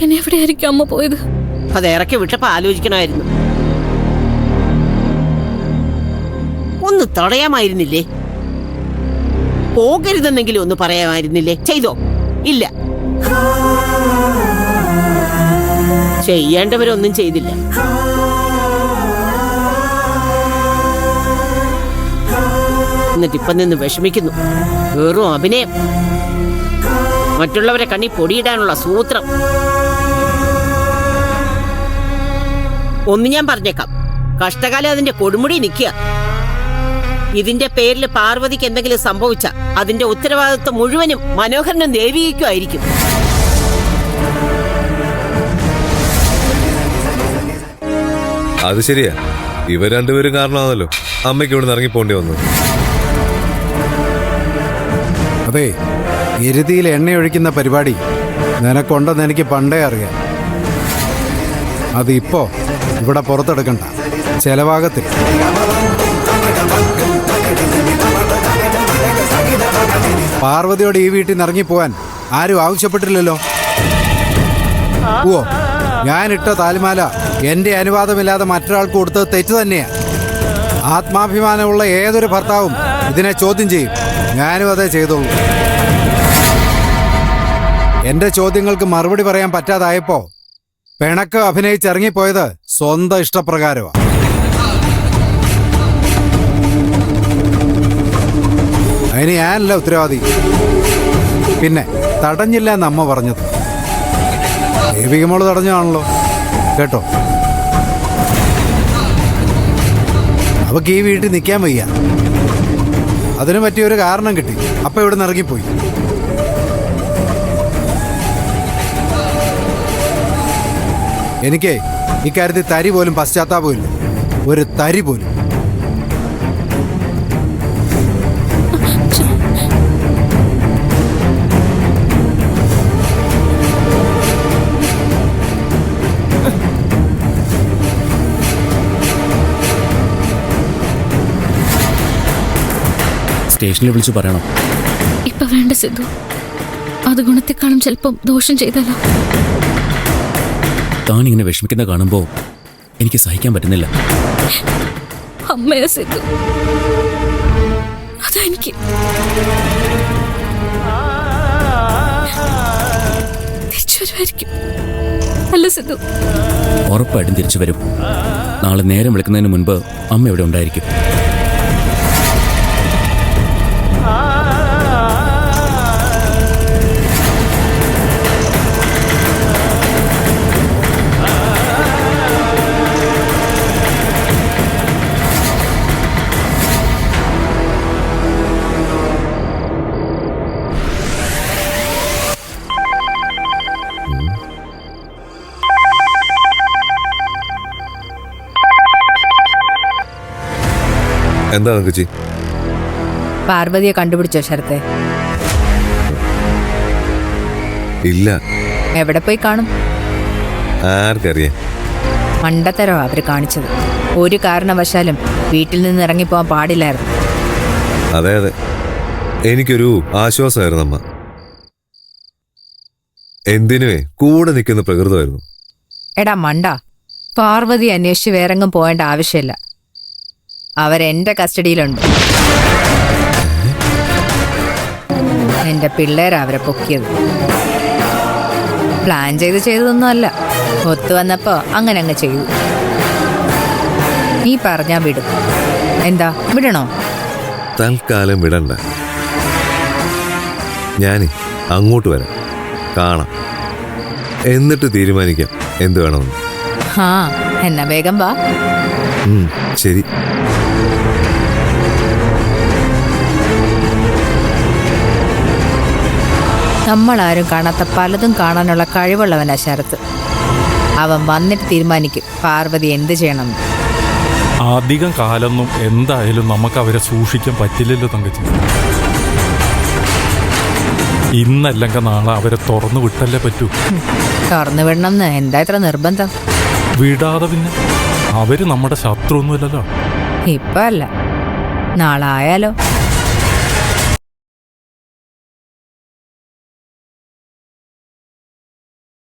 ഉടനെ എവിടെയായിരിക്കും അമ്മ പോയത്? അത് ഇറക്കി വിട്ടപ്പോ ആലോചിക്കണമായിരുന്നു. ഒന്ന് തടയാമായിരുന്നില്ലേ? പോകരുതെന്നെങ്കിലും ഒന്ന് പറയാമായിരുന്നില്ലേ? ചെയ്തോ? ഇല്ല. ചെയ്യേണ്ടവരൊന്നും ചെയ്തില്ല. എന്നിട്ടിപ്പം നിന്ന് വിഷമിക്കുന്നു. വെറും അഭിനയം. മറ്റുള്ളവരെ കണ്ണി പൊടിയിടാനുള്ള സൂത്രം. ഒന്ന് ഞാൻ പറഞ്ഞേക്കാം, കഷ്ടകാലം അതിന്റെ കൊടുമുടി നിൽക്കുക. ഇതിന്റെ പേരിൽ പാർവതിക്ക് എന്തെങ്കിലും സംഭവിച്ച അതിന്റെ ഉത്തരവാദിത്വം മുഴുവനും മനോഹരനും ദേവിക്കുമായിരിക്കും. അത് ശരിയാ, ഇവർ രണ്ടുപേരും കാരണമാണല്ലോ അമ്മയ്ക്ക് ഇവിടെ നിന്ന് ഇറങ്ങിപ്പോണ്ടി വന്നു. അതെ, എരുതിയിൽ എണ്ണയൊഴിക്കുന്ന പരിപാടി നിനക്കൊണ്ടെന്ന് എനിക്ക് പണ്ടേ അറിയാം. അതിപ്പോ ഇവിടെ പുറത്തെടുക്കണ്ട, ചെലവാകത്തില്ല. പാർവതിയോട് ഈ വീട്ടിൽ നിന്ന് ഇറങ്ങിപ്പോവാൻ ആരും ആവശ്യപ്പെട്ടില്ലല്ലോ. ഓ, ഞാനിട്ട താലിമാല എന്റെ അനുവാദമില്ലാതെ മറ്റൊരാൾക്ക് കൊടുത്തത് തെറ്റ് തന്നെയാ. ആത്മാഭിമാനമുള്ള ഏതൊരു ഭർത്താവും ഇതിനെ ചോദ്യം ചെയ്യും. ഞാനും അതേ ചെയ്തോളൂ. എന്റെ ചോദ്യങ്ങൾക്ക് മറുപടി പറയാൻ പറ്റാതായപ്പോ പിണക്ക് അഭിനയിച്ചിറങ്ങിപ്പോയത് സ്വന്തം ഇഷ്ടപ്രകാരമാണ്. അതിന് ഞാനല്ല ഉത്തരവാദി. പിന്നെ തടഞ്ഞില്ല എന്ന് അമ്മ പറഞ്ഞത്. ദേവികമോള് തടഞ്ഞാണല്ലോ കേട്ടോ. അവക്ക് ഈ വീട്ടിൽ നിൽക്കാൻ വയ്യ. അതിനു പറ്റിയൊരു കാരണം കിട്ടി. അപ്പൊ ഇവിടെ നിന്ന് ഇറങ്ങിപ്പോയി. എനിക്ക് ഇക്കാര്യത്തിൽ തരി പോലും പശ്ചാത്താപമില്ല. ഒരു തരി പോലും. സ്റ്റേഷനിൽ വിളിച്ചു പറയണം. ഇപ്പൊ വേണ്ട സിദ്ധു, അത് ഗുണത്തെക്കാളും ചിലപ്പം ദോഷം ചെയ്തല്ലോ. താനിങ്ങനെ വിഷമിക്കുന്ന കാണുമ്പോ എനിക്ക് സഹിക്കാൻ പറ്റുന്നില്ല. അമ്മയെ സിദ്ധു, അതെനിക്ക് തിരിച്ചു വരുമായിരിക്കും അല്ല സിദ്ധു? ഉറപ്പായിട്ടും തിരിച്ചു വരും. നാളെ നേരം വിളിക്കുന്നതിന് മുൻപ് അമ്മ ഇവിടെ ഉണ്ടായിരിക്കും. എന്താ ചേച്ചി? പാർവതിയെ കണ്ടുപിടിച്ചോ ശരത്തെ? ഇല്ല. എവിടെ പോയി കാണും? ആർക്കറിയാം. മണ്ടത്തരോ അവര് കാണിച്ചത്. ഒരു കാരണവശാലും വീട്ടിൽ നിന്ന് ഇറങ്ങിപ്പോവാൻ പാടില്ലായിരുന്നു. അതെ അതെ, എനിക്കൊരു ആശ്വാസമായിരുന്നു അമ്മ. എന്തിനുവേ കൂടെ നിൽക്കുന്ന പ്രകൃതമായിരുന്നു. എടാ മണ്ട, പാർവതി അന്വേഷിച്ച് വേറെങ്ങും പോകേണ്ട ആവശ്യമില്ല. അവരെന്റെ കസ്റ്റഡിയിലുണ്ട്. എന്റെ പിള്ളേരാ അവരെ പൊക്കിയത്. പ്ലാൻ ചെയ്തതൊന്നും അല്ല. ഒത്തു വന്നപ്പോ അങ്ങനെ അങ്ങ് ചെയ്തു. നീ പറഞ്ഞാ വിടും. എന്താ, വിടണോ? തൽക്കാലം വിടണ്ട. ഞാനേ അങ്ങോട്ട് വരാം, കാണാം, എന്നിട്ട് തീരുമാനിക്കാം എന്ത് വേണമെന്ന്. ആ, എന്നാ വേഗം വാ. ശരി. നമ്മളാരും കാണാത്ത പലതും കാണാനുള്ള കഴിവുള്ളവനാ ശരത്ത്. അവൻ വന്നിട്ട് തീരുമാനിക്കും പാർവതി എന്ത് ചെയ്യണം. അധികം കാലൊന്നും എന്തായാലും നമുക്ക് അവരെ സൂക്ഷിക്കാൻ പറ്റില്ലല്ലോ തങ്കച്ചി. ഇന്നല്ലെങ്കിൽ നാളെ അവരെ തുറന്നു വിട്ടല്ലേ പറ്റൂ. തുറന്നു വിടണമെന്ന് എന്താ ഇത്ര നിർബന്ധം? വിടാതെ പിന്നെ അവര് നമ്മുടെ ശത്രു ഒന്നുമില്ലല്ലോ. ഇപ്പൊ അല്ല, നാളെ ആയാലോ.